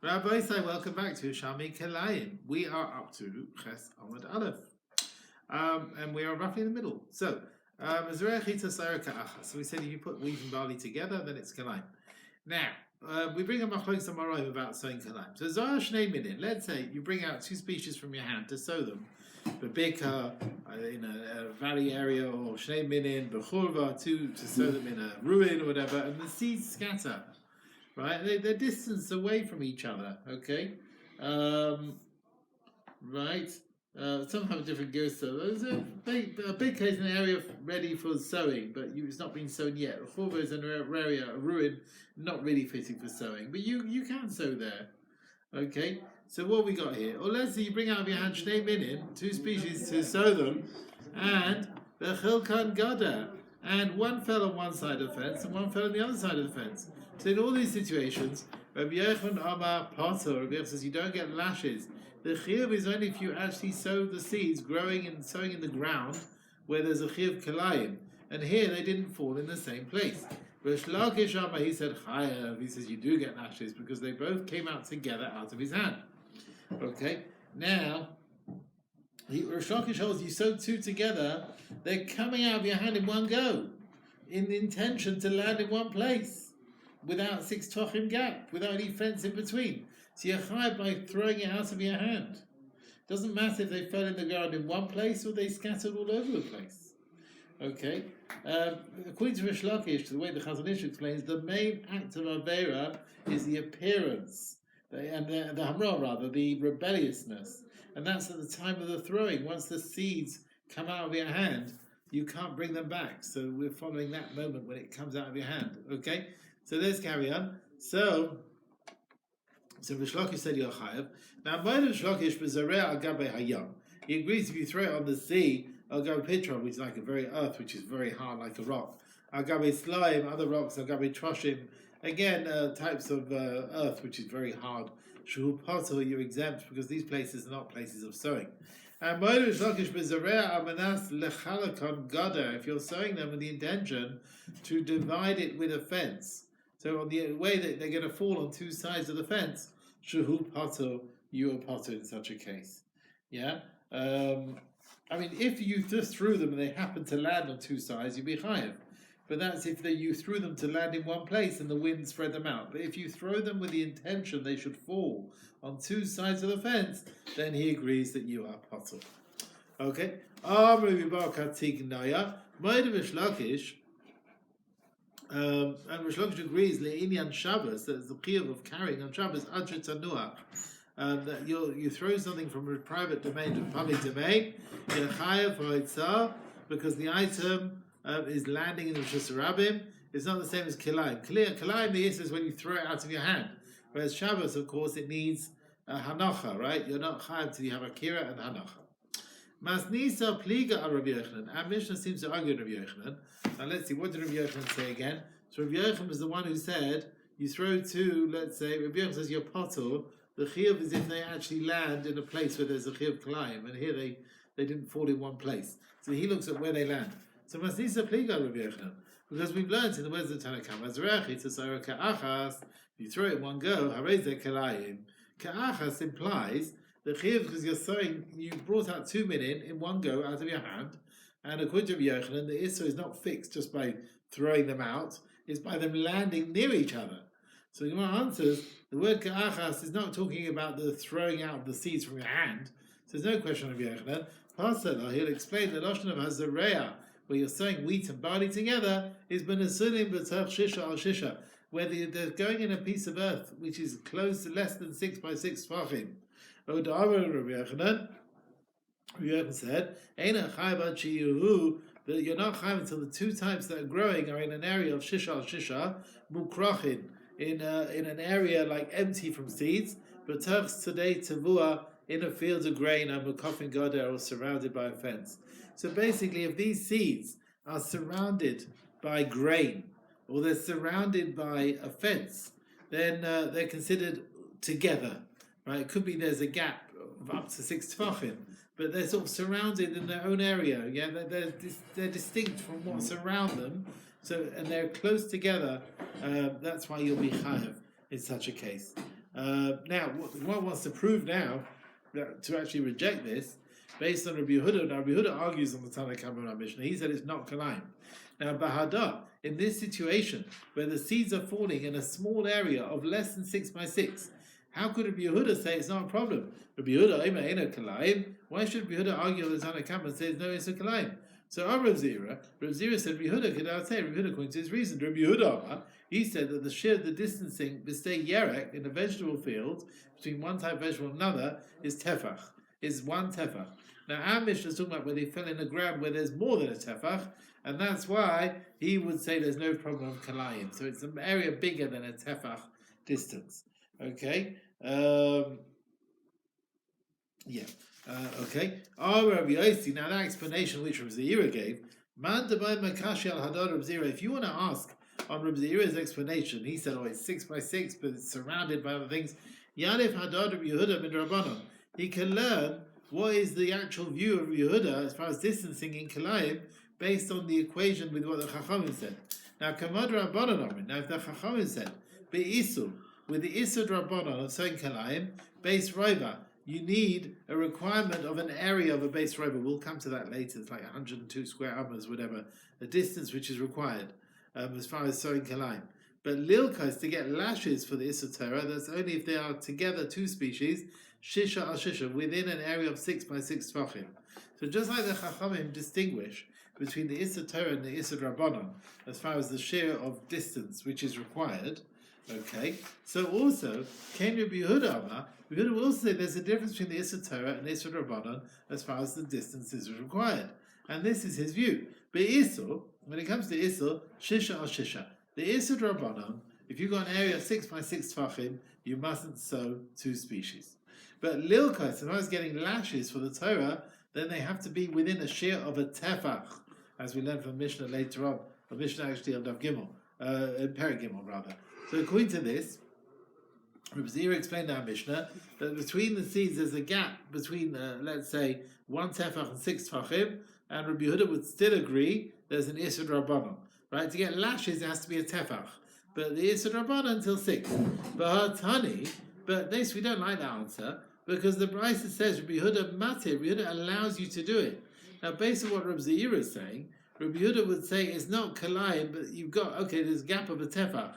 Rabbi say, welcome back to Yerushalmi Kilayim. We are up to Ches Amud Aleph, and we are roughly in the middle. So, so we said if you put wheat and barley together, then it's Kilayim. Now, we bring a machlokes and Harav about sowing Kilayim. So, Zara Shnei Minin. Let's say you bring out two species from your hand to sow them. Bebeka in a valley area, or Shnei Minin, Bechurva to sow them in a ruin or whatever, and the seeds scatter. Right, they're distanced away from each other. Okay, right. Some have different gears. So there's a big case in an area ready for sowing, but it's not been sown yet. A churva is an area, a ruin, not really fitting for sowing, but you can sow there. Okay, so what we got here? Or let's say you bring out of your hand shnei minin, two species to sow them, and the chilkan gada, and one fell on one side of the fence and one fell on the other side of the fence. So in all these situations, Rabbi Yochanan Amar Pater, Rabbi Yochanan says you don't get lashes. The chiyuv is only if you actually sow the seeds growing and sowing in the ground where there's a chiyuv kilayim. And here they didn't fall in the same place. Rish Lakish Amar, he said chayav. He says you do get lashes because they both came out together out of his hand. Okay, now Rish Lakish holds you sow two together, they're coming out of your hand in one go, in the intention to land in one place, without 6 tochim gap, without any fence in between. So you're chayav by throwing it out of your hand. Doesn't matter if they fell in the ground in one place or they scattered all over the place. Okay? According to Rish Lakish, the way the Chazon Ish explains, the main act of Avera is the appearance, and the Hamra rather, the rebelliousness. And that's at the time of the throwing. Once the seeds come out of your hand, you can't bring them back. So we're following that moment when it comes out of your hand. Okay? So let's carry on. So Rish Lakish said you're chayav. Now, Rish Lakish b'zareh al gabei hayam. He agrees if you throw it on the sea, al gabei pitron, which is like a very earth, which is very hard, like a rock. Al gabei slime, other rocks, al gabei troshim. Again, types of earth, which is very hard. Shuhu pato, you're exempt because these places are not places of sowing. And Rish Lakish b'zareh al manas lechalakon gada. If you're sowing them with the intention to divide it with a fence. So on the way that they're going to fall on two sides of the fence, shuhu pato, you are pato in such a case. Yeah? I mean, if you just threw them and they happen to land on two sides, you'd be chayav. But that's if you threw them to land in one place and the wind spread them out. But if you throw them with the intention they should fall on two sides of the fence, then he agrees that you are pato. Okay? And Rish Lakish agrees le'inyan Shabbos, that the chiyuv of carrying on Shabbos adre tanuach, that you throw something from a private domain to a public domain, you're chayav ha'otzah, because the item is landing in the Rishus Rabbim. It's not the same as kilayim. Kilayim, the issue is when you throw it out of your hand, whereas Shabbos, of course, it needs hanacha, right? You're not chayav till you have akira and hanacha. Masnisa pliga al Rabbi Yochanan. Our Mishnah seems to argue with Rabbi Yochanan. Now let's see, what did Rabbi Yochanan say again? So Rabbi Yochanan was the one who said, you throw two, let's say, Rabbi Yochanan says you're potter, the chiyuv is if they actually land in a place where there's a chiyuv kilayim, and here they didn't fall in one place. So he looks at where they land. So Masnisa pliga al Rabbi Yochanan. Because we've learned in the words of Tanakam, Azrachi to Sarah Ka'achas, you throw it in one go, Hareze Kilayim. Ka'achas implies the chiyuv, because you're sowing, you brought out 2 minin in one go out of your hand, and according to Rabbi Yochanan, the issur is not fixed just by throwing them out; it's by them landing near each other. So the Gemara answers, the word ka'achas is not talking about the throwing out of the seeds from your hand. So there's no question of Rabbi Yochanan. Pasala, he'll explain that Lashon of Hazareya, where you're sowing wheat and barley together, is benasulim b'tzach shisha al shisha, where they're going in a piece of earth which is close to less than 6 by 6 tefachim. Rabbi Yochanan said, that you're not chayav until the two types that are growing are in an area of shisha al shisha, mukrachin, in an area like empty from seeds, but turks today tavua, in a field of grain, and mukafin gader, or surrounded by a fence. So basically, if these seeds are surrounded by grain, or they're surrounded by a fence, then they're considered together. Right? It could be there's a gap of up to 6 tefachim, but they're sort of surrounded in their own area. Yeah, they're distinct from what's around them. So, and they're close together. That's why you'll be chayav in such a case. Now, one wants to prove now to actually reject this based on Rabbi Yehuda. Now, Rabbi Yehuda argues on the Tanna Kamma Mishnah. He said it's not Kilayim. Now, Bahada, in this situation where the seeds are falling in a small area of less than 6 by 6, how could Rabbi Yehuda say it's not a problem? Rabbi Yehuda, Eno Kilayim. Why should Rabbi Yehuda argue on the Tanna Kamma and say it's no Kilayim? So Rav Zira said, Rabbi Yehuda could say, Rabbi Yehuda, according to his reason, Rabbi Yehuda, he said that the distancing, mistake yerek, in a vegetable field, between one type of vegetable and another, is tefach, is 1 tefach. Now, our Mishnah is talking about where they fell in the ground where there's more than a tefach, and that's why he would say there's no problem of kalayim. So it's an area bigger than a tefach distance. Okay? Okay. Now that explanation which Rav Zira gave, if you want to ask on Rav Zira's explanation, he said, it's 6 by 6, but it's surrounded by other things. Yadif Hadad Rabbi Yehuda bin Rabbanon. He can learn what is the actual view of Yehuda as far as distancing in Kilayim based on the equation with what the Chachamim said. Now, Kamad Rabbanon. Now, if the Chachamim said, Be'isul, with the Isud Rabbanon of Soin Kilayim, base Rova, you need a requirement of an area of a base Rova. We'll come to that later. It's like 102 square amas, whatever, the distance which is required as far as Soin Kilayim. But Lilkos, to get lashes for the Isud Torah, that's only if they are together 2 species, Shisha al Shisha, within an area of 6 by 6 Tvachim. So just like the Chachamim distinguish between the Isud Torah and the Isud Rabbanon, as far as the share of distance which is required, okay, so also, Ken Rabbi Yehuda Amar, Rabbi Yehuda will also say there's a difference between the Isud Torah and the Isud Rabbanon as far as the distance is required. And this is his view. But Isur, when it comes to Isur, Shisha al Shisha. The Isud Rabbanon, if you've got an area of 6 by 6 Tvachim, you mustn't sow 2 species. But Lilkos, if I was getting lashes for the Torah, then they have to be within a share of a tefach, as we learn from Mishnah later on, or Mishnah actually on Daf Gimel, Perek Gimel rather. So according to this, Rabbi Zira explained our Mishnah that between the seeds there's a gap between, let's say, 1 tefach and 6 tefachim, and Rabbi Yehuda would still agree there's an Isud Rabbanon. Right? To get lashes, it has to be a tefach. But the Isud Rabbanon until 6. But Hatani, but this, we don't like that answer, because the Brisa says Rabbi Yehuda matir, Rabbi Yehuda allows you to do it. Now, based on what Rabbi Zira is saying, Rabbi Yehuda would say it's not kalayim, but you've got, okay, there's a gap of a tefach.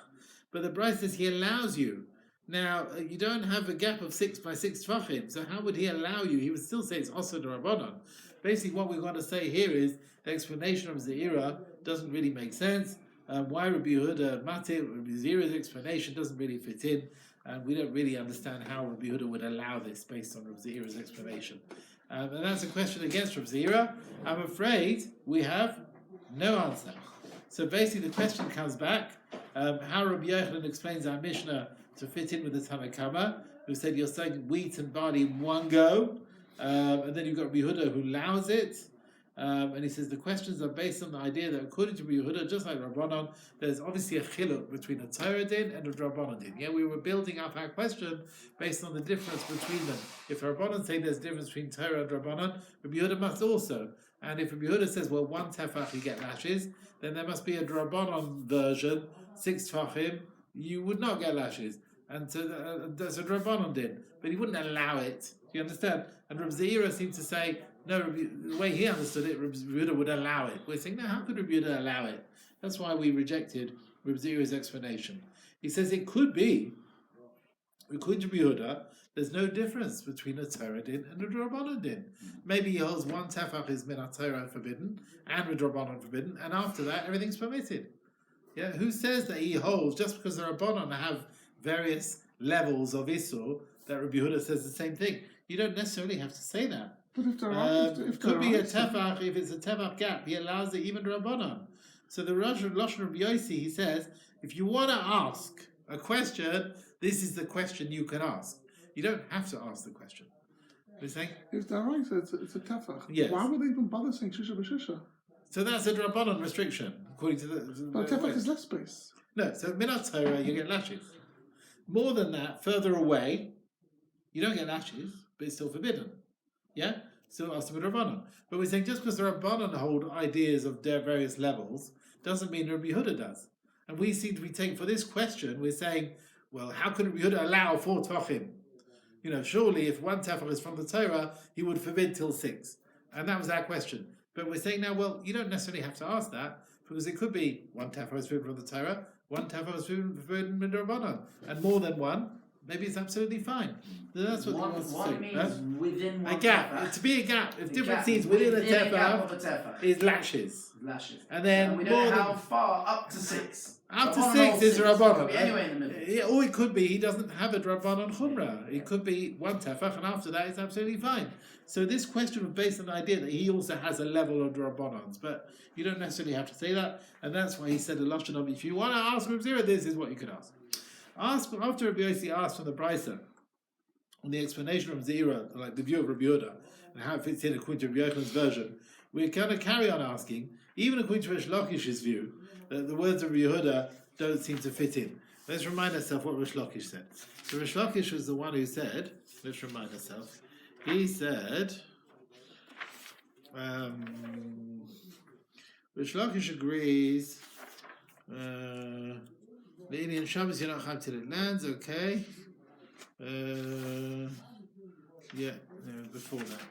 But the Brisa says he allows you. Now, you don't have a gap of 6 by 6 tefachim, so how would he allow you? He would still say it's also the Rabbanon. Basically, what we're going to say here is the explanation of Zira doesn't really make sense. Why Rabbi Yehuda matir, Rabbi Zira's explanation doesn't really fit in. And we don't really understand how Rabbi Yehuda would allow this based on Rabbi Zira's explanation. And that's a question against Rabbi Zira. I'm afraid we have no answer. So basically the question comes back, how Rabbi Yochanan explains our Mishnah to fit in with the Tanna Kamma, who said you're sowing wheat and barley in one go, and then you've got Rabbi Yehuda who allows it. And he says the questions are based on the idea that according to Rabbi Yehuda, just like Rabbanon, there's obviously a chiluk between a Torah din and a Rabbanon din. Yeah, we were building up our question based on the difference between them. If Rabbanon say there's a difference between Torah and Rabbanon, Rabbi Yehuda must also. And if Rabbi Yehuda says, well, 1 tefach you get lashes, then there must be a Rabbanon version, 6 tefachim, you would not get lashes. And so there's a Rabbanon din, but he wouldn't allow it. Do you understand? And Rabbi Zira seemed to say, no, the way he understood it, Rabbi Yehuda would allow it. We're saying, no, how could Rabbi Yehuda allow it? That's why we rejected Rabbi Zira's explanation. He says it could be, according to Rabbi Yehuda, there's no difference between a Torah din and a Rabbanon din. Maybe he holds 1 tefach is min Torah forbidden and a Rabbanon forbidden, and after that everything's permitted. Yeah, who says that he holds just because the Rabbanon have various levels of Isur that Rabbi Yehuda says the same thing? You don't necessarily have to say that. But if there are, it could be a tefach. If it's a tefach gap, he allows it even Rabbanon. So the Lashon Rabbi Yossi, he says, if you want to ask a question, this is the question you can ask. You don't have to ask the question. You're saying? If they're right, it's a tefach. Yes. Why would they even bother saying shisha b'shisha? So that's a Rabbanon restriction, according to the. But tefach is less space. No, so minat Torah you get lashes. More than that, further away, you don't get lashes, but it's still forbidden. Yeah? Still also with Rabbanon. But we're saying just because the Rabbanon hold ideas of their various levels doesn't mean Rabbi Yehuda does. And we seem to be taking, for this question, we're saying well, how could Rabbi Yehuda allow 4 tochim? Surely if 1 tefach is from the Torah, he would forbid till 6. And that was our question. But we're saying now, well, you don't necessarily have to ask that, because it could be 1 tefach is forbidden from the Torah, 1 tefach is forbidden midrabanan, and more than 1, maybe it's absolutely fine. So that's what he wants to say. One means within one a gap. tefach. To be a gap. If A different gap. seeds within a Within a gap of a tefach tefach. is lashes. And then we more don't know than how far up to 6. up So to on 6 all is six. Rabbanon. Could be anywhere in the middle. Yeah, or it could be he doesn't have a Rabbanon Chumrah. It could be 1 tefach, and after that it's absolutely fine. So this question was based on the idea that he also has a level of Rabbanons, but you don't necessarily have to say that, and that's why he said the Lashon of, if you want to ask Reb Zira, this is what you could ask. After Rabbi Yossi asked from the Brisa on the explanation of Zira, like the view of Rabbi Yehuda, and how it fits in according to Rabbi Yochanan's version, we're going to carry on asking, even according to Rish Lakish's view, that the words of Rabbi Yehuda don't seem to fit in. Let's remind ourselves what Rish Lakish said. So Rish Lakish was the one who said, let's remind ourselves, he said, Rish Lakish agrees, the Indian Shabbos you're not Chaim till it lands, okay. Before that.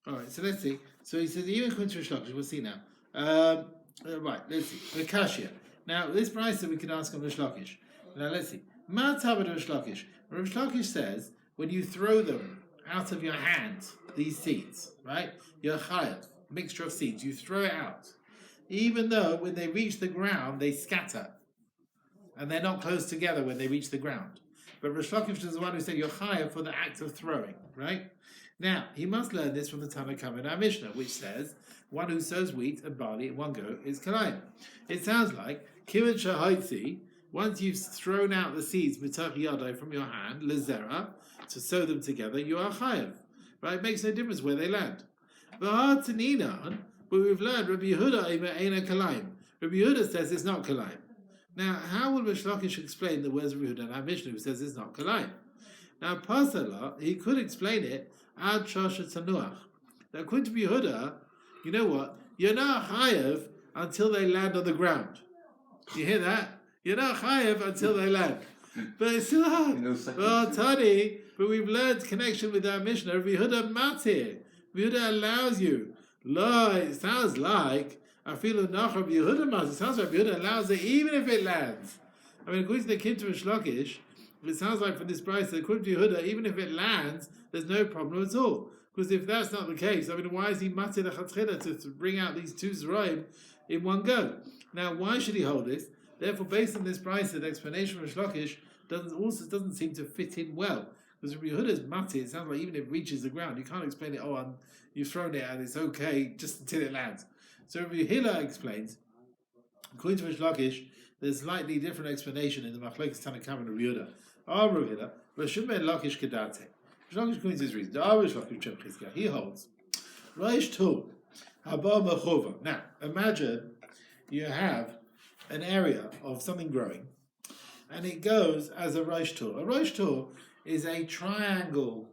Alright, so let's see. So he says, even according to Rish Lakish, we'll see now. Right, let's see. The Kashya. Now, this Brisa we can ask on Rish Lakish. Now, let's see. Ma Tabad Rish Lakish. Rish Lakish says, when you throw them out of your hands, these seeds, right? Your chayav, mixture of seeds, you throw it out. Even though when they reach the ground, they scatter. And they're not close together when they reach the ground. But Rish Lakish is the one who said, you're chayav for the act of throwing, right? Now, he must learn this from the Tanna Kamma in our Mishnah, which says, one who sows wheat and barley in one go is Kilayim. It sounds like, Kivan Shahaitzi, once you've thrown out the seeds, mitach yadai, from your hand, lezera, to sow them together, you are chayav. Right? It makes no difference where they land. But we've learned, Rabbi Yehuda eina Kilayim. Rabbi Yehuda says it's not Kilayim. Now, how will Rish Lakish explain the words of Rabbi Yehuda in our Mishnah who says it's not Kilayim? Now, Pasala, he could explain it, ad shosha tanuach. Now, according to Yehuda, you know what? You're not chayav until they land on the ground. You hear that? You're not chayav until they land. But it's still hard. Well, Tani, but we've learned connection with our Mishnah. Yehuda matir. Yehuda allows you. Lo, it sounds like I feel enough of Yehuda matir. It sounds like Yehuda allows it even if it lands. I mean, according to the Kim to Rish Lakish, it sounds like from this price, according to Yehuda, even if it lands, there's no problem at all. Because if that's not the case, I mean, why is he matir lechatchila to bring out these 2 zeraim in one go? Now, why should he hold this? Therefore, based on this price, the explanation of Rish Lakish doesn't seem to fit in well. Because Rabbi Yehuda's matir, it sounds like even if it reaches the ground, you can't explain it, you've thrown it and it's okay just until it lands. So Rabbi Hillel explains, according to Rish Lakish, there's slightly different explanation in the Machlokes Tanna Kamma and Rabbi Yehuda. Rabbi Hillel, Rashum ben Lakish kedate. Rish Lakish according to his reason. Rish Lakish he holds. Reish tu haba mechova. Now, imagine you have an area of something growing, and it goes as a reish tu. A reish tu is a triangle.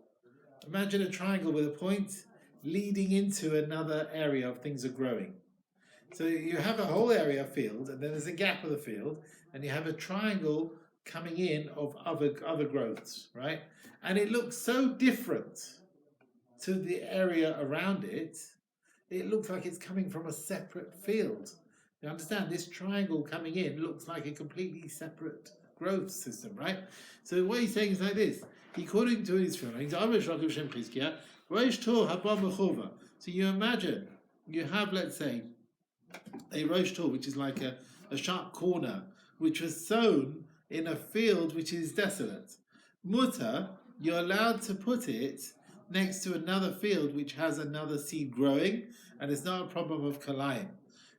Imagine a triangle with a point leading into another area of things are growing. So you have a whole area of field, and then there's a gap of the field, and you have a triangle coming in of other growths, right? And it looks so different to the area around it. It looks like it's coming from a separate field. You understand? This triangle coming in looks like a completely separate growth system, right? So what he's saying is like this. According to his feelings, so you imagine you have, let's say, a rosh tor, which is like a sharp corner, which was sown in a field which is desolate. Mutter, you're allowed to put it next to another field which has another seed growing, and it's not a problem of Kilayim.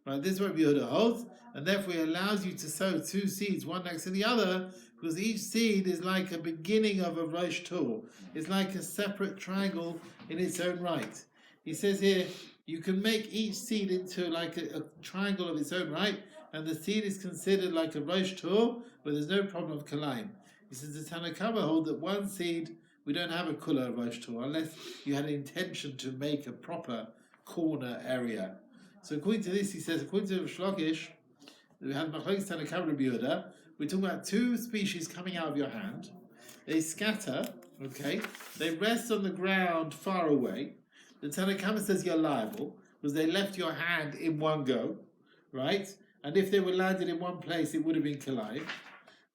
Right, this is what Yehuda holds, and therefore it allows you to sow 2 seeds, one next to the other, because each seed is like a beginning of a rosh tor. It's like a separate triangle in its own right. He says here, you can make each seed into like a triangle of its own right, and the seed is considered like a rosh tor, but there's no problem of Kilayim. He says the Tanna Kamma hold that one seed, we don't have a kula rosh tor, unless you had an intention to make a proper corner area. So according to this, he says, according to Rish Lakish, we have Machlokes Tanna Kamma Rabbi Yehuda, we're talking about two species coming out of your hand. They scatter, okay? They rest on the ground far away. The Tanna Kama says you're liable because they left your hand in one go, right? And if they were landed in one place, it would have been Kilayim,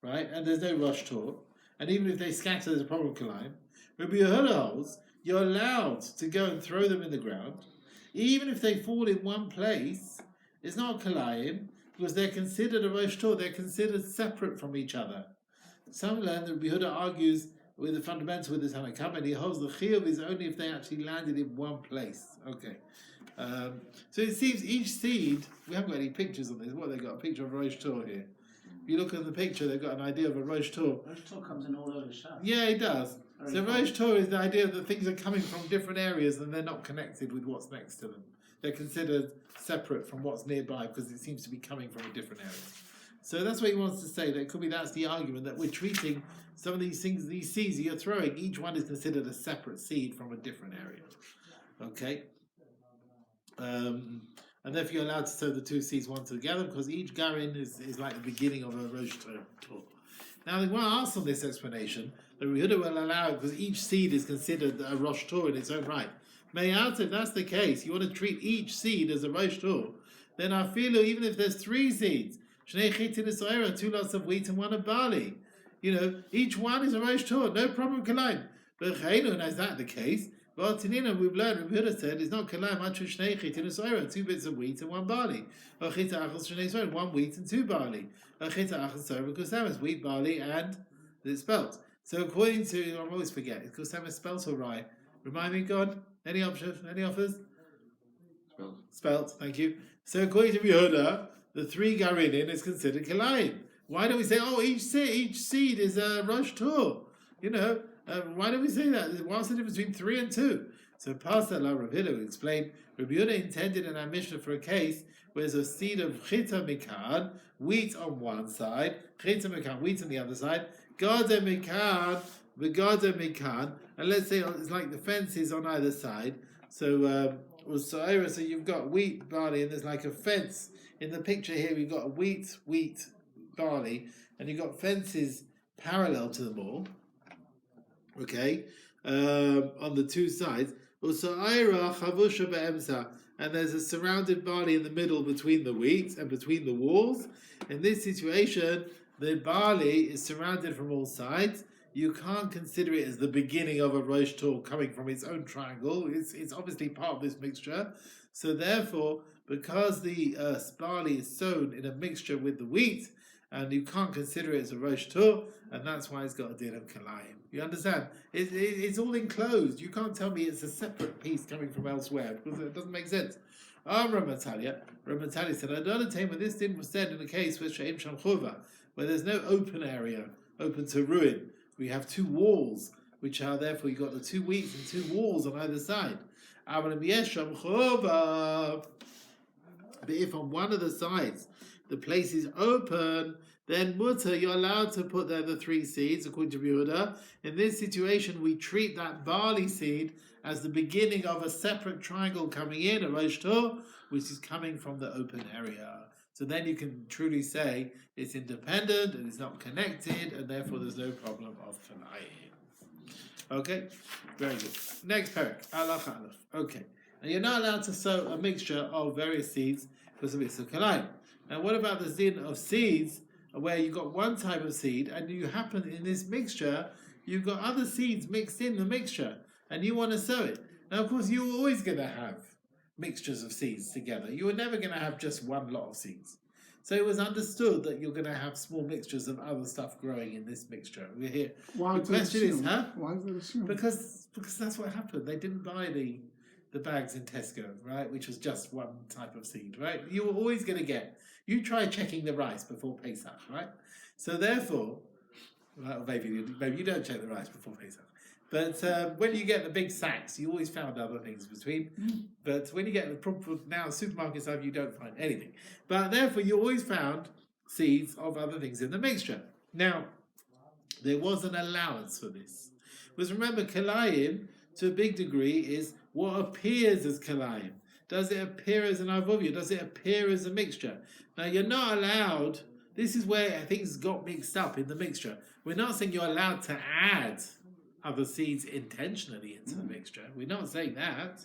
right? And there's no Rosh Tor. And even if they scatter, there's a problem with Kilayim. Rabbi Yehuda holds, you're allowed to go and throw them in the ground. Even if they fall in one place, it's not Kilayim because they're considered a Rosh Tor. They're considered separate from each other. Some learn that Rabbi Yehuda argues with the fundamental with the Tanna Kama, and he holds the chiyuv is only if they actually landed in one place. Okay. So it seems each seed, we haven't got any pictures on this. What, they've got a picture of a Rosh Tor here. If you look at the picture, they've got an idea of a Rosh Tor. Rosh Tor comes in all over the shop. Yeah, it does. Very So cool. Rosh Tor is the idea that things are coming from different areas and they're not connected with what's next to them. They're considered separate from what's nearby because it seems to be coming from a different area. So that's what he wants to say. That it could be that's the argument that we're treating some of these things, these seeds that you're throwing, each one is considered a separate seed from a different area. Okay? And therefore you're allowed to sow the two seeds one together because each garin is like the beginning of a Rosh Tor. Now, the one asks on this explanation, the Yehuda will allow it because each seed is considered a Rosh Tor in its own right. Me'at, if that's the case, you want to treat each seed as a Rosh Tor, then I feel even if there's three seeds, Shnei Chitin Israel, 2 lots of wheat and 1 of barley, each one is a Rosh Tor, no problem with Kilayim. But Chaim, is that the case? Well, Tanina, we've learned, Rabbi Yehuda said, it's not Kilayim, Atu Shnei Chitin Israel, 2 bits of wheat and 1 barley. Or Chita Achos Shnei Israel, 1 wheat and 2 barley. Or Chita Achos Israel, because that was wheat, barley, and it's spelt. So according to, I always forget, it's because that was spelt or right. Remind me, God, any options, any offers? Spelt, thank you. So according to Yehuda, the 3 garinin is considered Kilayim. Why don't we say, each seed is a Rosh Tor? Why don't we say that? What's the difference between 3 and 2? So Pastor La Rav Hillel explained, Rabbi Yehuda intended in our Mishnah for a case where there's a seed of Chita Mikan, wheat on one side, Chita Mikan, wheat on the other side, Gada Mikan, Begada Mikan, and let's say it's like the fences on either side. So you've got wheat, barley, and there's like a fence. In the picture here, we've got wheat, barley, and you've got fences parallel to them all. Okay, on the two sides. And there's a surrounded barley in the middle between the wheat and between the walls. In this situation, the barley is surrounded from all sides. You can't consider it as the beginning of a Rosh Tor coming from its own triangle. It's obviously part of this mixture. So therefore, because the barley is sown in a mixture with the wheat, and you can't consider it as a Rosh Tor, and that's why it's got a din of Kilayim. You understand? It's all enclosed. You can't tell me it's a separate piece coming from elsewhere, because it doesn't make sense. Ramatalia said, I don't attain when this din was said in a case with She'im Sham Chova, where there's no open area, open to ruin. We have 2 walls, which are therefore you've got the 2 wheats and 2 walls on either side. But if on one of the sides the place is open, then mutter, you're allowed to put there the 3 seeds, according to Yehuda. In this situation, we treat that barley seed as the beginning of a separate triangle coming in, a Rosh Tor, which is coming from the open area. So then you can truly say it's independent and it's not connected, and therefore there's no problem of Kilayim. Okay, very good. Next parak, Alach Aleph. Okay, and you're not allowed to sow a mixture of various seeds because of it's a Kilayim. Now, what about the din of seeds, where you've got one type of seed, and you happen in this mixture, you've got other seeds mixed in the mixture, and you want to sow it. Now, of course, you're always going to have mixtures of seeds together. You were never going to have just one lot of seeds. So it was understood that you're going to have small mixtures of other stuff growing in this mixture. We're here. Why the question is, Why is it assumed? Because that's what happened. They didn't buy the bags in Tesco, right? Which was just one type of seed, right? You were always going to get. You try checking the rice before Pesach, right? So therefore, well, maybe you don't check the rice before Pesach. But when you get the big sacks, you always found other things between. But when you get the proper, now supermarket stuff, you don't find anything. But therefore, you always found seeds of other things in the mixture. Now, there was an allowance for this. Because remember, Kilayim, to a big degree, is what appears as Kilayim. Does it appear as an avovia? Does it appear as a mixture? Now, you're not allowed, This is where things got mixed up in the mixture. We're not saying you're allowed to add other seeds intentionally into the mixture. We're not saying that,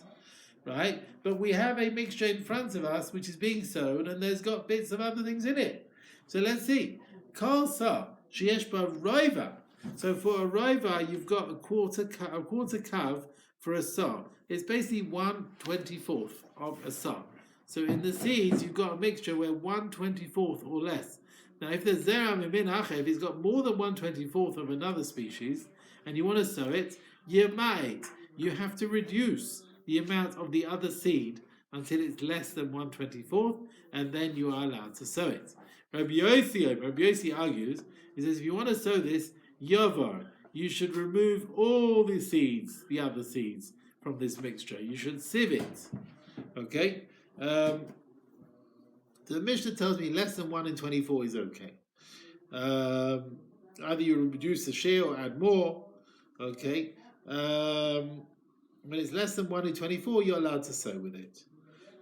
right? But we have a mixture in front of us which is being sown, and there's got bits of other things in it. So let's see. Kol sa sheyesh ba roiva. So for a roiva, you've got a quarter kav for a sa. It's basically 1/24 of a sa. So in the seeds, you've got a mixture where 1/24 or less. Now, if there's zera mimin acher, if it's got more than 1/24 of another species, and you want to sow it, you have to reduce the amount of the other seed until it's less than 1/24, and then you are allowed to sow it. Rabbi Yossi argues, he says, if you want to sow this, yavar, you should remove all the seeds, the other seeds, from this mixture. You should sieve it. Okay? The Mishnah tells me less than 1/24 is okay. Either you reduce the share or add more. Okay? When it's less than 1/24, you're allowed to sow with it.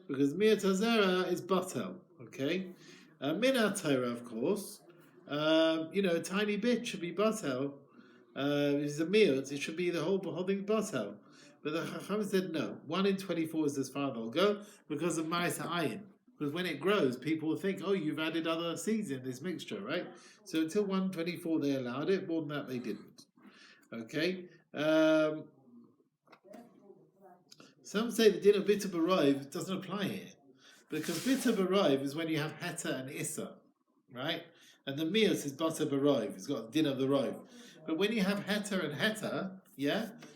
Because Mir Tazera is batel. Okay? Mina Torah, of course. A tiny bit should be batel. It's a meal, it should be the whole thing batel. But the Chaim said no. 1/24 is as far as they'll go because of Ma'aser Ayin. Because when it grows, people will think, oh, you've added other seeds in this mixture, right? So until 1/24 they allowed it, more than that they didn't. Okay? Some say the din of bitter barayv doesn't apply here. Because bitter barayv is when you have heta and issa, right? And the mios is bata barayv, it's got the din of the rayv. But when you have heta and heta,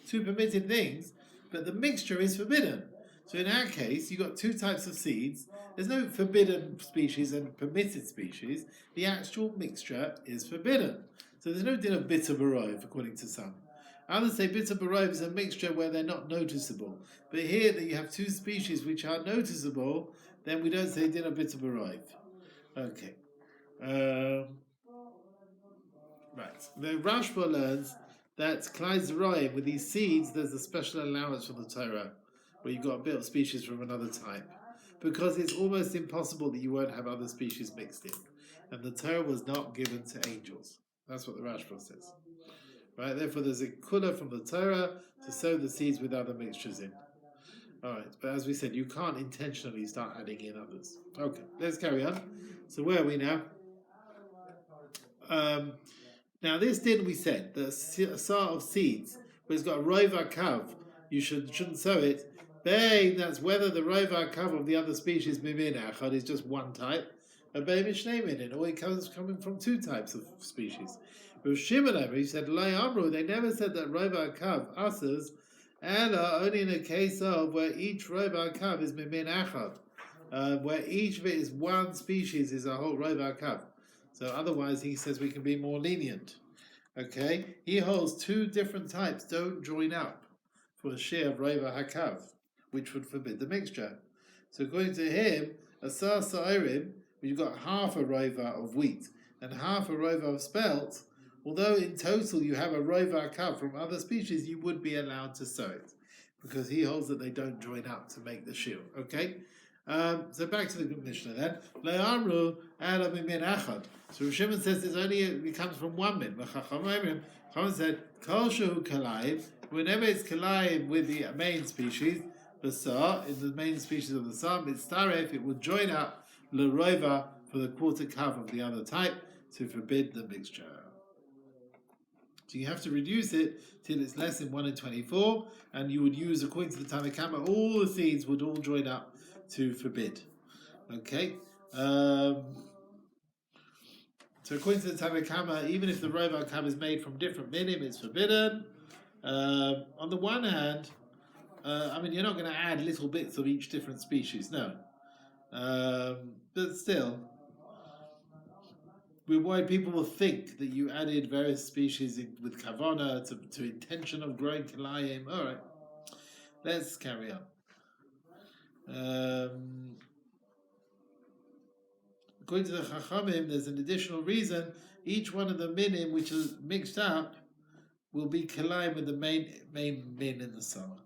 two permitted things, but the mixture is forbidden. So in our case, you've got two types of seeds. There's no forbidden species and permitted species. The actual mixture is forbidden. So there's no din of bitter barayv, according to some. Others say bitter barayv is a mixture where they're not noticeable. But here that you have two species which are noticeable, then we don't say din of bitter barayv. Okay. Right. The Rashba learns that Klai Zerayim, with these seeds, there's a special allowance from the Torah, where you've got a bit of species from another type. Because it's almost impossible that you won't have other species mixed in. And the Torah was not given to angels. That's what the Rashba says. Right, therefore there's a kula from the Torah to sow the seeds with other mixtures in. Alright, but as we said, you can't intentionally start adding in others. Okay, let's carry on. So where are we now? Now this din we said, the sar of seeds, where it's got a roiva kav, you shouldn't sow it. Bang, that's whether the roiva kav of the other species mimin achad is just one type, a bay mishnemin, or it comes coming from two types of species. With Shimon, he said, Lai Amru, they never said that roiva kav asers, and only in a case of where each roiva kav is mimin achad, where each of it is one species, is a whole roiva kav. So otherwise, he says we can be more lenient. Okay? He holds two different types don't join up for a share of roiva hakav, which would forbid the mixture. So according to him, a sar sa'irim, you've got half a roiva of wheat and half a roiva of spelt, although in total you have a roiva hakav from other species, you would be allowed to sow it. Because he holds that they don't join up to make the shiur. Okay? So back to the Mishnah then. Le'amru ala mimin achad. So Shimon says it comes from one min. Chaim said, Kol shehu Kilayim, whenever it's Kilayim with the main species, the sar, in the main species of the sar, mitzaref, it would join up l'roiva for the quarter kav of the other type to forbid the mixture. So you have to reduce it till it's less than 1/24, and you would use, according to the Tanakama, all the seeds would all join up to forbid. Okay? So according to the Tanakama, even if the roiva kav is made from different minim, it's forbidden. On the one hand, you're not going to add little bits of each different species, no. But still, we're worried people will think that you added various species with kavana to intention of growing kilayim. All right, let's carry on. According to the Chachamim, there's an additional reason. Each one of the minim which is mixed up will be kilayim with the main min in the summer.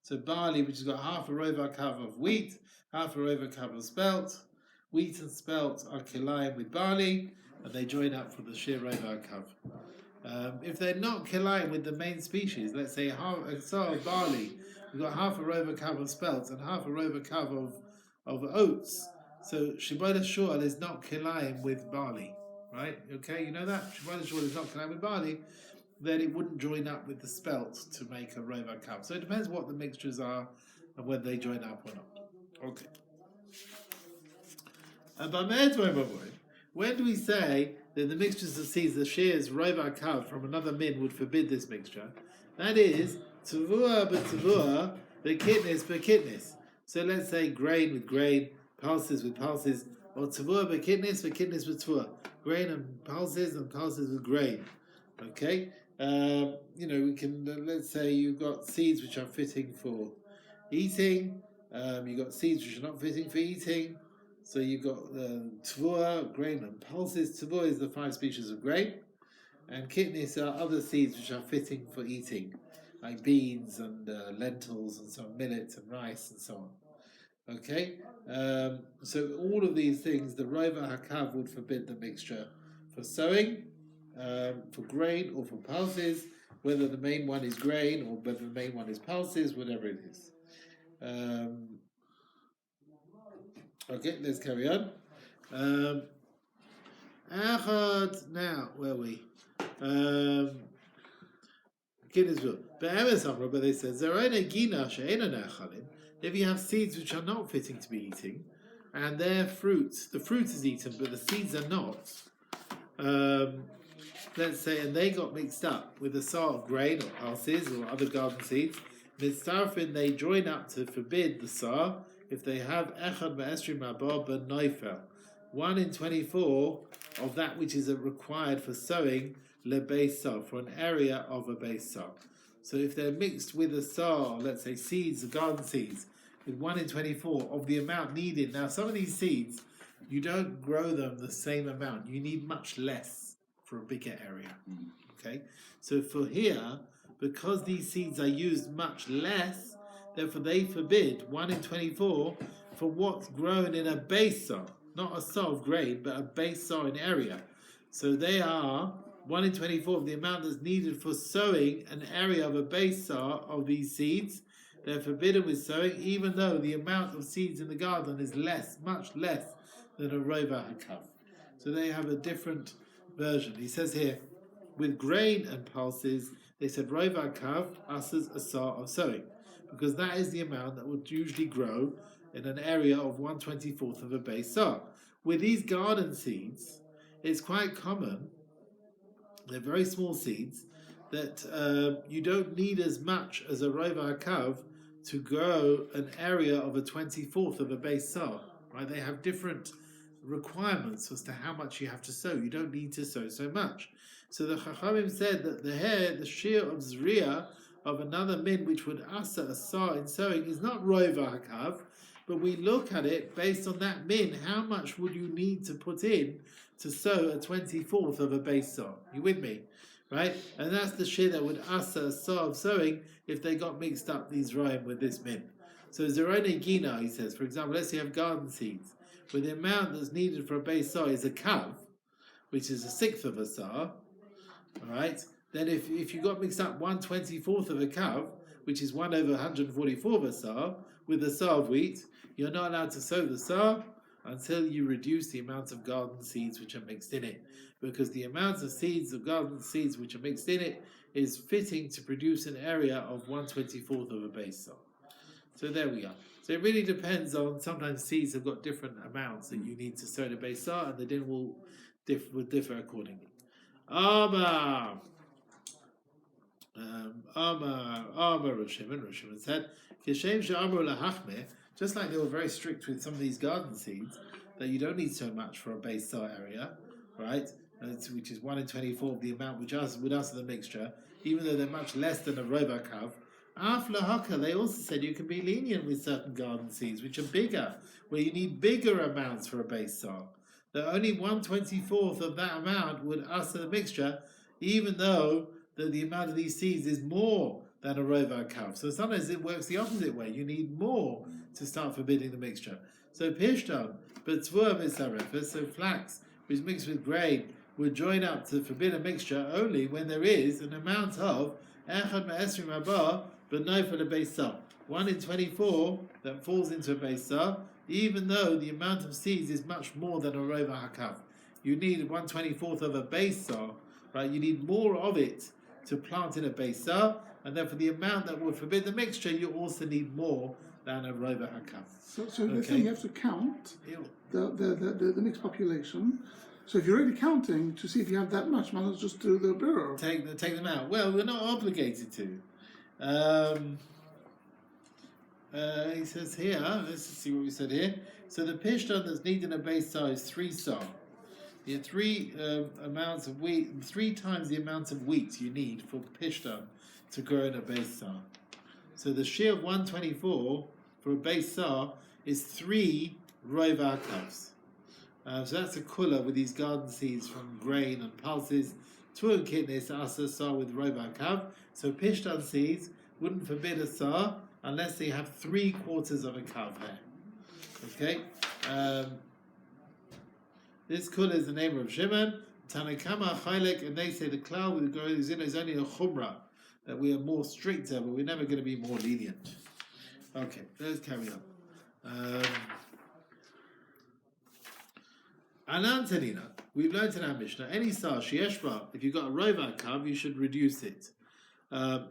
So barley, which has got half a roiva kav of wheat, half a roiva kav of spelt, wheat and spelt are kilayim with barley, and they join up for the shir rova kav. If they're not kilayim with the main species, let's say a sar of barley, we've got half a rova kav of spelt and half a rova kav of oats. So Shibboda Shul is not kilayim with barley, right? Okay, you know that? Shibboda Shul is not kilayim with barley, then it wouldn't join up with the spelt to make a rova kav. So it depends what the mixtures are and whether they join up or not. Okay. When do we say that the mixtures of seeds, the shears rova kav from another min would forbid this mixture? That is tavua b'tavua, bekitnis bekitnis. So let's say grain with grain, pulses with pulses, or tavua bekitnis with tavua, grain and pulses with grain. Okay, we can let's say you've got seeds which are fitting for eating. You've got seeds which are not fitting for eating. So you've got tavua, grain and pulses. Tavua is the 5 species of grain, and kitnis are other seeds which are fitting for eating, like beans and lentils and so on, millet and rice and so on. Okay, so all of these things, the rova hakav would forbid the mixture for sowing, for grain or for pulses, whether the main one is grain or whether the main one is pulses, whatever it is. Okay, let's carry on. Now, where are we? But they said, if you have seeds which are not fitting to be eating, and their fruit, the fruit is eaten, but the seeds are not, let's say, and they got mixed up with a sort of grain or pulses or other garden seeds, mitzarfin, they join up to forbid the sar if they have echad ma'esrim abba ben noifel, 1 in 24 of that which is required for sowing lebeis sar, for an area of a beis sar. So if they're mixed with a sar, let's say seeds, garden seeds, with 1 in 24 of the amount needed. Now some of these seeds, you don't grow them the same amount. You need much less for a bigger area. Okay, so for here, because these seeds are used much less, therefore they forbid 1 in 24 for what's grown in a beis sar, not a sar of grain, but a beis sar in area. So they are 1 in 24 of the amount that's needed for sowing an area of a beis sar of these seeds. They're forbidden with sowing, even though the amount of seeds in the garden is less, much less than a rova hakav. So they have a different version. He says here, with grain and pulses, they said rova hakav uses a sar of sowing, because that is the amount that would usually grow in an area of 1/24 of a beis sar. With these garden seeds, it's quite common, they're very small seeds, that you don't need as much as a rova hakav to grow an area of a 24th of a beis sar. Right? They have different requirements as to how much you have to sow. You don't need to sow so much. So the Chachamim said that the shear of zriya of another min which would asa a sar in sowing is not rova hakav, but we look at it based on that min. How much would you need to put in to sow a 24th of a beis sar? You with me? Right? And that's the shear that would asa a sar of sowing if they got mixed up, these rhyme with this min. So zerone gina, he says, for example, let's say you have garden seeds, where the amount that's needed for a beis sar is a kav, which is a 1/6 of a sar, alright? Then if you got mixed up 1/24 of a kav, which is 1 over 144 of a sar, with a sar of wheat, you're not allowed to sow the sar until you reduce the amount of garden seeds which are mixed in it. Because the amount of seeds, of garden seeds which are mixed in it, is fitting to produce an area of 1/24 of a beis sar. So there we are. So it really depends on, sometimes seeds have got different amounts that you need to sow in a beis sar, and the din will differ accordingly. Amar Rosh Hashanah said, Kishem she'amru lahachmeh, just like they were very strict with some of these garden seeds, that you don't need so much for a beis sar area, right? Which is 1 in 24 of the amount which would answer the mixture, even though they're much less than a rova hakav. Af lahaka, they also said you can be lenient with certain garden seeds which are bigger, where you need bigger amounts for a beis sar. That only 1/24 of that amount would answer the mixture, even though the amount of these seeds is more than a rova hakav. So sometimes it works the opposite way. You need more to start forbidding the mixture. So pishtan, but tzvua misarefes, so flax, which is mixed with grain, would join up to forbid a mixture only when there is an amount of echad ma'esrim haba, but no for the beisah. 1 in 24 that falls into a beisah, even though the amount of seeds is much more than a rova hakav. You need 1/24 of a beisah, right? You need more of it to plant in a beisah, and therefore the amount that will forbid the mixture, you also need more than a rova hakav. So they're saying you have to count the mixed population. So if you're already counting to see if you have that much, might as well just do the bureau. Take them out. Well, we're not obligated to. He says here, let's see what we said here. So the pishtan that's needed in a base sah is 3 sah. You have 3 amounts of wheat, 3 times the amount of wheat you need for pishtan to grow in a base sah. So the shear of 1/24 for a base sah is 3 rova cups. So that's a kula with these garden seeds from grain and pulses. 2 kidneys asa sah with rova kav. So pishtan seeds wouldn't forbid a sah unless they have 3/4 of a kav there. Okay. This kula is the name of Shimon. Tanakama Chailek, and they say the cloud with the grow is only a chumrah, that we are more stricter, but we're never going to be more lenient. Okay, let's carry on. Anan Tanina, we've learned in our Mishnah, any sar shieshba, if you've got a rova kav, you should reduce it.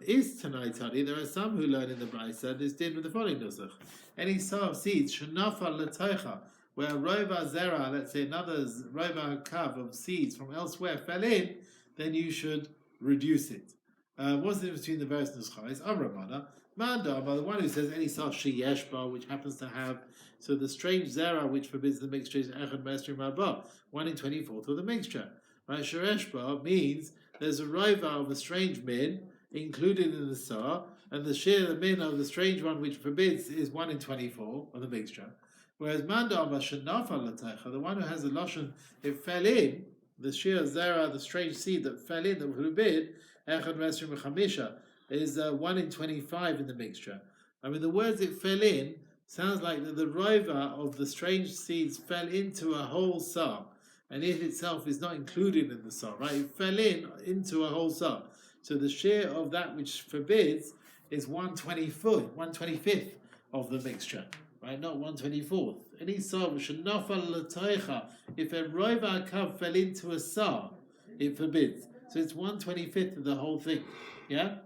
Is tonight Tani, there are some who learn in the Brisa this did with the following nusach. Any sar of seeds, shenafa letoicha, where a rova zera, let's say another rova kav of seeds from elsewhere fell in, then you should reduce it. What's the difference between the various nuschais? Amramana, Manda, the one who says any sar sheyeshba, which happens to have, so the strange zera which forbids the mixture is echad ma'esrim haba, 1 in 24 of the mixture. Right? Shereshba means there's a rova of a strange min included in the sar, and the shear the min of the strange one which forbids is 1 in 24 of the mixture. Whereas Manda Shanafa Lataicha, the one who has the Lashon, it fell in, the shear zera, the strange seed that fell in, that forbid, echad ma'esrim chamisha, is 1 in 25 in the mixture. I mean, the words it fell in sounds like the rova of the strange seeds fell into a whole sar, and it itself is not included in the sar, right? It fell into a whole sar. So the share of that which forbids is 1/25th of the mixture, right? Not 1/24th. Any sar sh'nafal l'toicha, if a rova kav fell into a sar, it forbids. So it's 1/25th of the whole thing, yeah?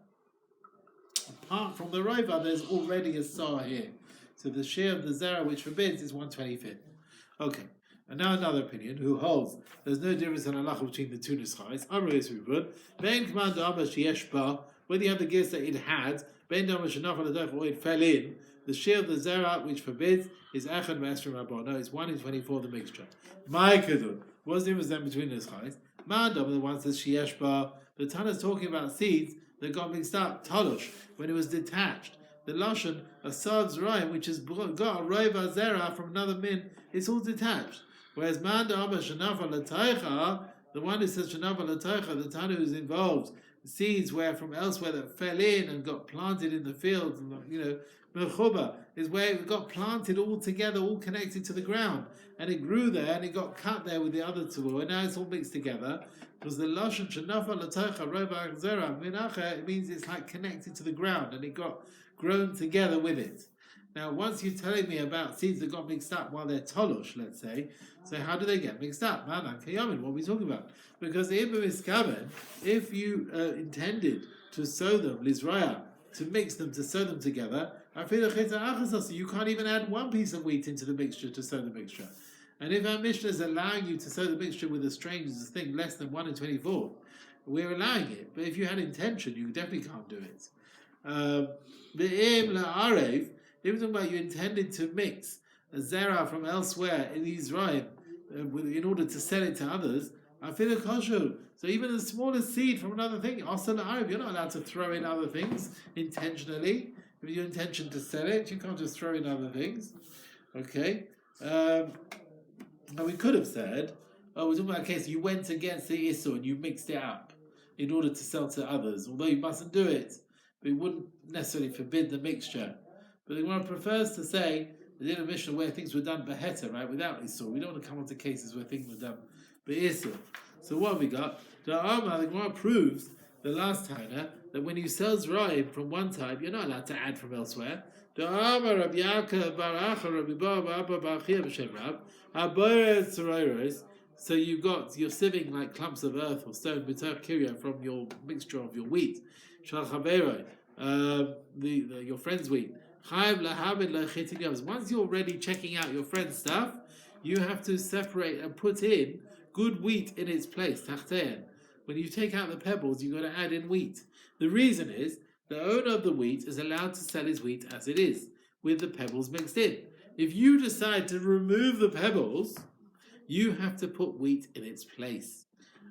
Apart from the rova, there's already a sar here. So the share of the zera which forbids is 1/25th. Okay. And now another opinion, who holds there's no difference in halacha between the two nuschais. Amrei Reuben, ben kman da'amar sheyeshba, whether you have the gifts that it had, ben da'amar shenafal l'doich, or it fell in, the share of the zera which forbids is echad ma'esrim haba. No, it's 1 in 24 of the mixture. My kedun, what's the difference then between the nuschais? Man da'amar, the one says sheyeshba. The Tana is talking about seeds that got mixed up, talosh, when it was detached. The lashon, a sad zrayim, which has got a rova zera from another min, it's all detached. Whereas Manda Abba Shanafa Lataicha, the one who says Shanafa Lataicha, the Tanu who's involved, seeds where from elsewhere that fell in and got planted in the field, Mechuba, is where it got planted all together, all connected to the ground. And it grew there and it got cut there with the other two, and now it's all mixed together. Because the Lashon Shanafa Lataicha, Rova Zera, Minacha, it means it's like connected to the ground and it got grown together with it. Now, once you're telling me about seeds that got mixed up while they're tolosh, let's say, so how do they get mixed up? What are we talking about? Because if you intended to sow them, lizraya, to mix them, to sow them together, you can't even add 1 piece of wheat into the mixture to sow the mixture. And if our Mishnah is allowing you to sow the mixture with a strange thing less than 1 in 24, we're allowing it. But if you had intention, you definitely can't do it. If we're talking about you intended to mix a zera from elsewhere in Israel in order to sell it to others, I feel a kosher. So even the smallest seed from another thing, also you're not allowed to throw in other things intentionally. If your intention to sell it, you can't just throw in other things. Okay. And we could have said, we're talking about a case you went against the Issur and you mixed it up in order to sell to others, although you mustn't do it, but it wouldn't necessarily forbid the mixture. But the Gemara prefers to say is in a mission where things were done beheta, right, without Isur. We don't want to come onto cases where things were done be'isur. So what have we got? The Gemara proves the last time that when you sell Zraim from one type, you're not allowed to add from elsewhere. So you're sieving like clumps of earth or stone from your mixture of your wheat. Your friend's wheat. Once you're already checking out your friend's stuff, you have to separate and put in good wheat in its place. When you take out the pebbles, you've got to add in wheat. The reason is the owner of the wheat is allowed to sell his wheat as it is, with the pebbles mixed in. If you decide to remove the pebbles, you have to put wheat in its place.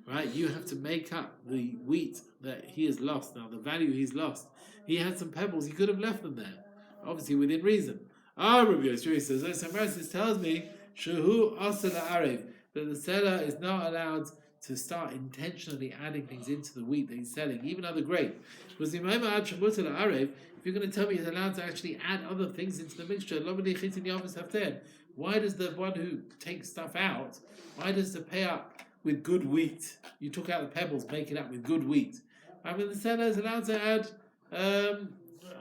Right? You have to make up the wheat that he has lost. Now, the value he's lost. He had some pebbles, he could have left them there. Obviously within reason. Rabbi Yosef says, this tells me Shehu Asal Arev, that the seller is not allowed to start intentionally adding things into the wheat that he's selling, even other grain. Because if you're going to tell me he's allowed to actually add other things into the mixture, why does the one who takes stuff out, why does the pay up with good wheat? You took out the pebbles, make it up with good wheat. I mean, the seller is allowed to add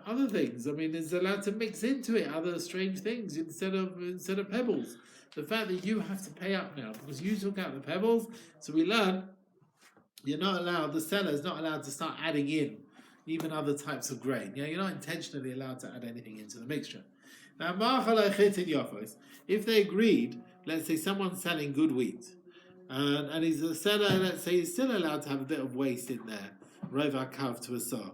other things. I mean, is allowed to mix into it other strange things instead of pebbles. The fact that you have to pay up now because you took out the pebbles, so we learn you're not allowed. The seller is not allowed to start adding in even other types of grain. Yeah, you're not intentionally allowed to add anything into the mixture. Now, if they agreed, let's say someone's selling good wheat, and he's a seller. Let's say he's still allowed to have a bit of waste in there, rova kav to a saw.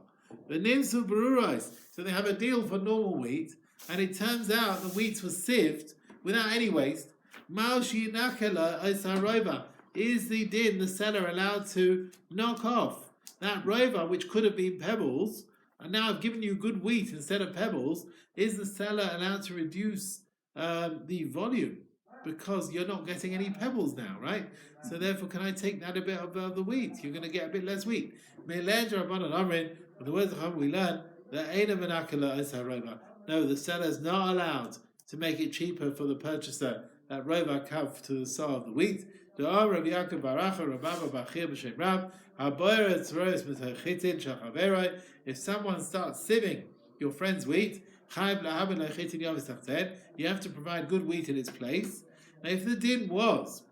So they have a deal for normal wheat, and it turns out the wheat was sieved without any waste. Is the seller allowed to knock off that rova which could have been pebbles, and now I've given you good wheat instead of pebbles? Is the seller allowed to reduce the volume because you're not getting any pebbles now, right? So therefore, can I take that a bit of the wheat? You're going to get a bit less wheat. With the words of Chaim, we learn that no, the seller is not allowed to make it cheaper for the purchaser that rova kav to the saw of the wheat. If someone starts sieving your friend's wheat, you have to provide good wheat in its place. Now, if the din was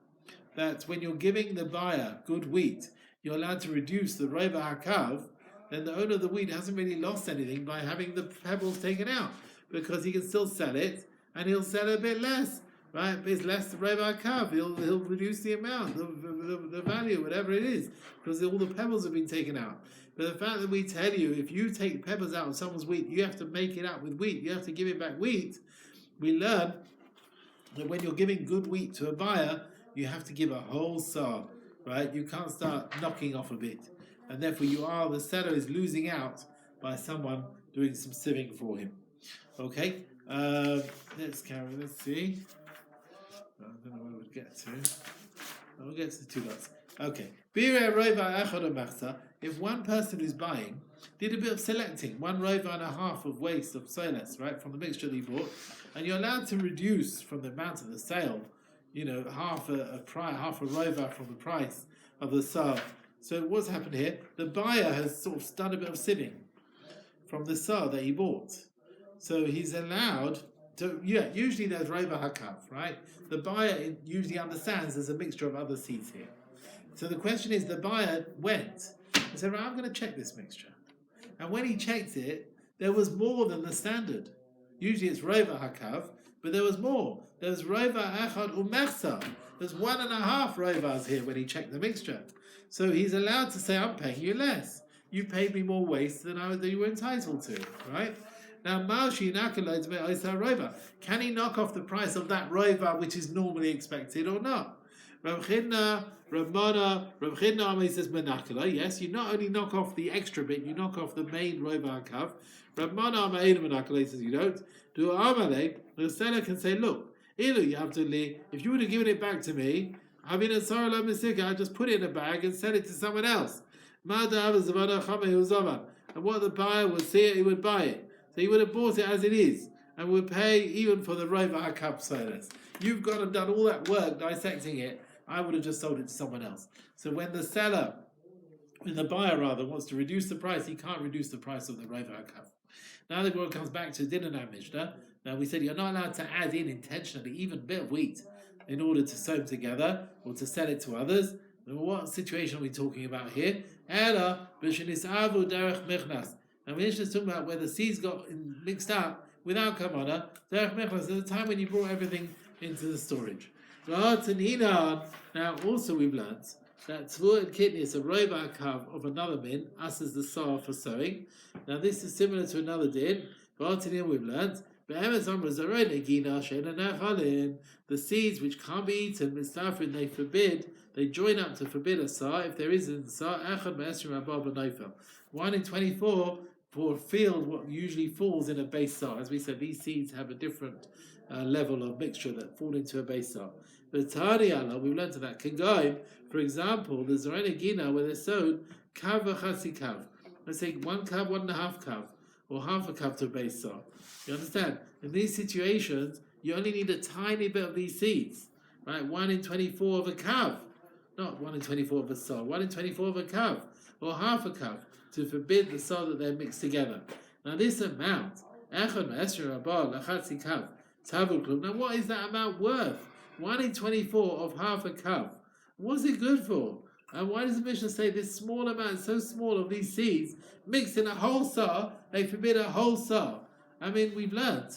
that when you're giving the buyer good wheat, you're allowed to reduce the rova hakav, then the owner of the wheat hasn't really lost anything by having the pebbles taken out, because he can still sell it, and he'll sell it a bit less, right? It's less rova hakav. He'll reduce the amount, the value, whatever it is, because all the pebbles have been taken out. But the fact that we tell you, if you take pebbles out of someone's wheat, you have to make it up with wheat. You have to give it back wheat. We learn that when you're giving good wheat to a buyer, you have to give a whole saw, right? You can't start knocking off a bit. And therefore the seller is losing out by someone doing some sieving for him. Okay? Let's see. I don't know where we'll get to. We'll get to the two lots. Okay. If one person who's buying did a bit of selecting, 1 rova and a half of waste of soles, right, from the mixture that he bought, and you're allowed to reduce from the amount of the sale, half a rova from the price of the sale. So what's happened here? The buyer has sort of done a bit of sieving from the sale that he bought. So he's allowed to, usually there's rova hakav, right? The buyer usually understands there's a mixture of other seeds here. So the question is, the buyer went and said, right, I'm going to check this mixture. And when he checked it, there was more than the standard. Usually it's rova hakav, but there was more. There's rova echad u'mechsa. There's 1.5 rovas here when he checked the mixture. So he's allowed to say, I'm paying you less. You paid me more waste than you were entitled to, right? Now, can he knock off the price of that rova which is normally expected or not? Rav Chidna says menakala. Yes, you not only knock off the extra bit, you knock off the main rova hakav. Rav Mana menakala says you don't. Do amale. The seller can say, look, ilu you have to leave. If you would have given it back to me, I just put it in a bag and sell it to someone else. And what the buyer would see it, he would buy it. So he would have bought it as it is. and would pay even for the Rova HaKav Sodas. You've gone and done all that work dissecting it. I would have just sold it to someone else. So when the buyer rather wants to reduce the price, he can't reduce the price of the Rova HaKav. Now the Gemara comes back to Dinah Mishnah. Now we said you're not allowed to add in intentionally even a bit of wheat in order to sew them together or to sell it to others. What situation are we talking about here? Ela b'shenisavu derech mechnas. And we're just talking about where the seeds got mixed up without kamana. Derech mechnas, at the time when you brought everything into the storage. Now also we've learned that tzvur and kidney is a Rova HaKav of another min, us as the sar for sewing. Now this is similar to another din. We've learned the seeds which can't be eaten, mistafrin, they forbid, they join up to forbid a sar if there isn't a sar. 1 in 24 for a field what usually falls in a base sar. As we said, these seeds have a different level of mixture that fall into a base sar. But Tari Allah, we've learned that Kagaim, for example, the Zorena Gina where they're sown kav v'chasi kav. Let's say 1 kav, 1.5 kav, or half a kav to a base sar. You understand? In these situations, you only need a tiny bit of these seeds, right? 1 in 24 of a kav, not 1 in 24 of a sar. 1 in 24 of a kav, or half a kav, to forbid the sar that they're mixed together. Now this amount, echad ma'esher abal lachatzi kav tavu klum. Now what is that amount worth? 1 in 24 of half a kav. What's it good for? And why does the Mishnah say this small amount, so small of these seeds, mixed in a whole sar, they forbid a whole sar? I mean, we've learned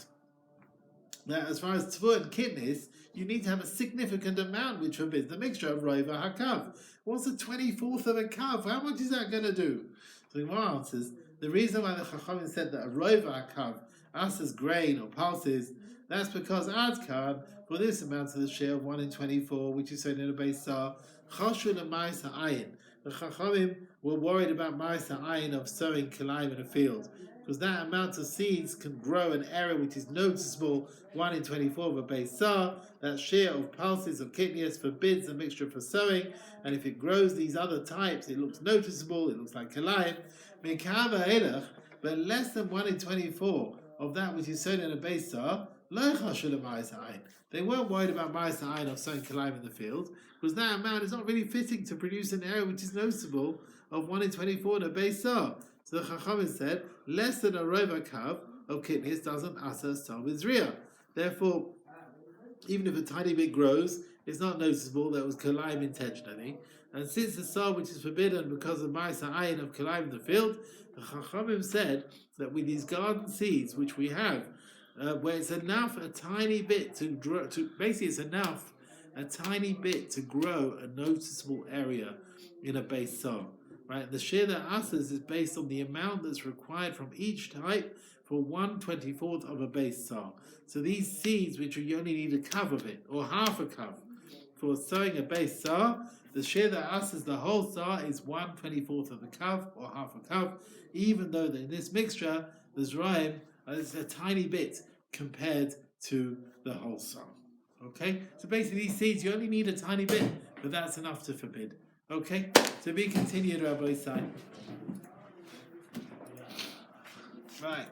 that as far as tzvur and kidneys, you need to have a significant amount which forbids the mixture of Rova HaKav. What's the 24th of a kav? How much is that going to do? So the Gemara answers, the reason why the Chachamim said that a Rova HaKav, us as grain or pulses, that's because Adkan, for this amount of the share of 1 in 24, which is sown in a base sar, Chashul and Ma'isa Ayin. The Chachamim were worried about Ma'isa Ayin of sowing Kilayim in a field, because that amount of seeds can grow an area which is noticeable, 1 in 24 of a base sar. That share of pulses of kidneys forbids the mixture for sowing, and if it grows these other types, it looks noticeable, it looks like Kilayim. Mikava Elach, but less than 1 in 24 of that which is sown in a base sar, they weren't worried about Ma'isa Ayin of sowing Kilayim in the field, because that amount is not really fitting to produce an area which is noticeable of 1 in 24 in a base sar. So the Chachamim said, less than a Rova HaKav of kidneys doesn't asa sar v'zriya. Therefore, even if a tiny bit grows, it's not noticeable that it was Kilayim intentionally. And since the sar which is forbidden because of Ma'isa Ayin of Kilayim in the field, the Chachamim said that with these garden seeds which we have, where it's enough a tiny bit to grow, basically it's enough a tiny bit to grow a noticeable area in a base sar. Right? The share that asas is based on the amount that's required from each type for 1/24 of a base sar. So these seeds, which you only need a kav of it, or half a kav, for sowing a base sar, the share that asas the whole sar is 1/24 of the kav, or half a kav, even though in this mixture, the zraim is a tiny bit compared to the whole sar. Okay? So basically these seeds, you only need a tiny bit, but that's enough to forbid. Okay? To be continued, Rabbi Sai. Right.